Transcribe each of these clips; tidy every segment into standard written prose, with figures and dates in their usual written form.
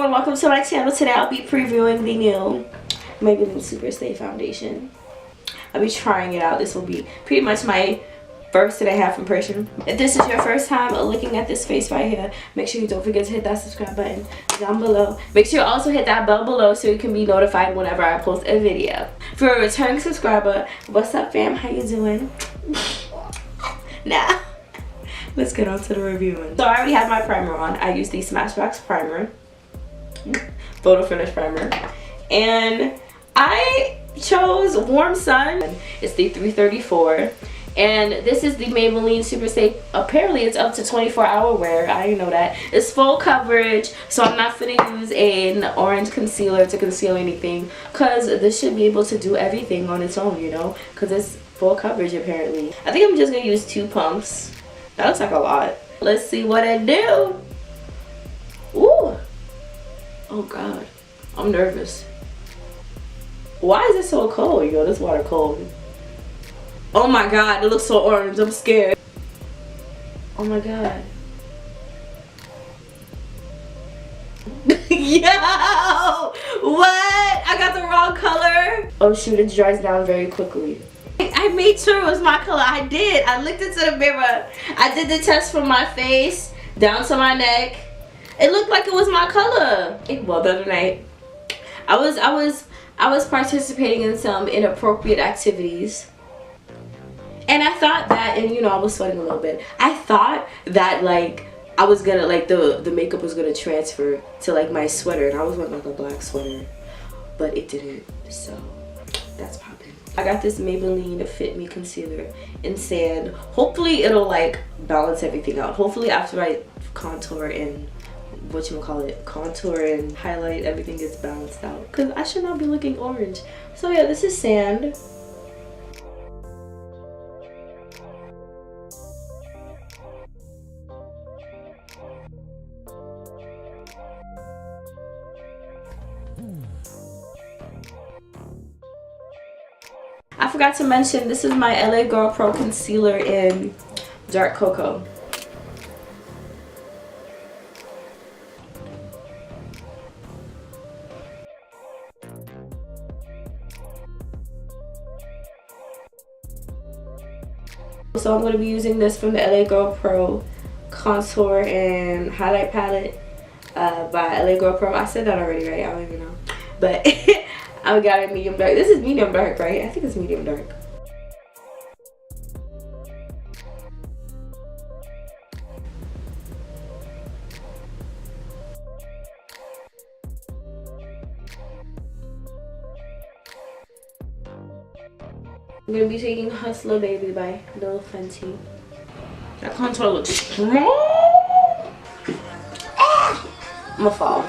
everyone, welcome to my channel. Today I'll be previewing the new Maybelline SUPERSTAY foundation. I'll be trying it out. This will be pretty much my first and a half impression. If this is your first time looking at this face right here, make sure you don't forget to hit that subscribe button down below. Make sure you also hit that bell below so you can be notified whenever I post a video. For a returning subscriber, what's up fam? How you doing? Now, let's get on to the reviewing. So I already have my primer on. I use the Smashbox primer, photo finish primer, and I chose Warm Sun. It's the 334, and this is the Maybelline SUPERSTAY. Apparently it's up to 24-hour wear. I didn't know that. It's full coverage, so I'm not gonna use an orange concealer to conceal anything, because this should be able to do everything on its own, you know, because it's full coverage apparently. I think I'm just gonna use 2 pumps. That looks like a lot. Let's see what it do. Ooh. Oh god, I'm nervous. Why is it so cold? Yo, this water cold. Oh my god, it looks so orange. I'm scared. Oh my god. Yo! What? I got the wrong color? Oh shoot, it dries down very quickly. I made sure it was my color. I did. I looked into the mirror. I did the test from my face down to my neck. It looked like it was my color. Well, the other night, I was participating in some inappropriate activities, and I thought that, and you know, I was sweating a little bit. I thought that like I was gonna like the makeup was gonna transfer to like my sweater, and I was wearing like a black sweater, but it didn't. So that's popping. I got this Maybelline Fit Me concealer in sand. Hopefully it'll like balance everything out. Hopefully after I contour and contour and highlight, everything gets balanced out, because I should not be looking orange. So yeah, this is sand. I forgot to mention, this is my LA Girl Pro Concealer in Dark Cocoa. So I'm going to be using this from the LA Girl Pro Contour and Highlight Palette by LA Girl Pro. I said that already, right? I don't even know. But I got it medium dark. This is medium dark, right? I think it's medium dark. I'm gonna be taking Hustler Baby by Lil Fenty. That contour looks strong. I'ma fall.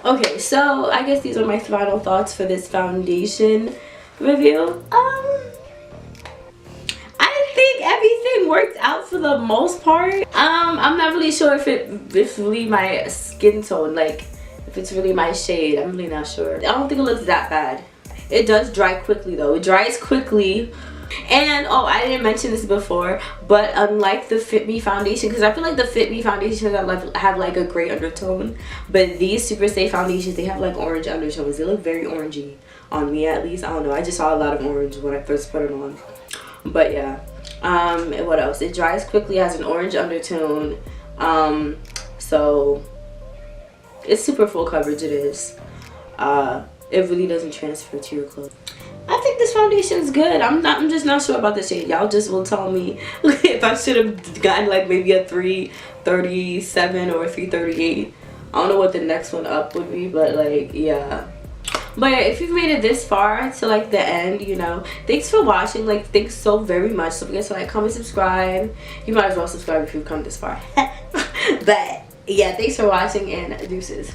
Okay, so I guess these are my final thoughts for this foundation review. I think everything worked out for the most part. I'm not really sure if it's really my skin tone, like if it's really my shade. I'm really not sure. I don't think it looks that bad. It does dry quickly though. It dries quickly. And oh, I didn't mention this before, but unlike the Fit Me foundation, because I feel like the Fit Me foundations have like a gray undertone, but these SUPERSTAY foundations, they have like orange undertones. They look very orangey on me, at least. I don't know, I just saw a lot of orange when I first put it on. But yeah, and what else? It dries quickly, has an orange undertone, so it's super full coverage. It is. It really doesn't transfer to your clothes. I think this foundation is good. I'm just not sure about the shade. Y'all just will tell me if I should have gotten like maybe a 337 or a 338. I don't know what the next one up would be, but like, yeah. But yeah, if you've made it this far to like the end, you know, thanks for watching. Like, thanks so very much. Don't forget to like, comment, subscribe. You might as well subscribe if you've come this far. But yeah, thanks for watching, and deuces.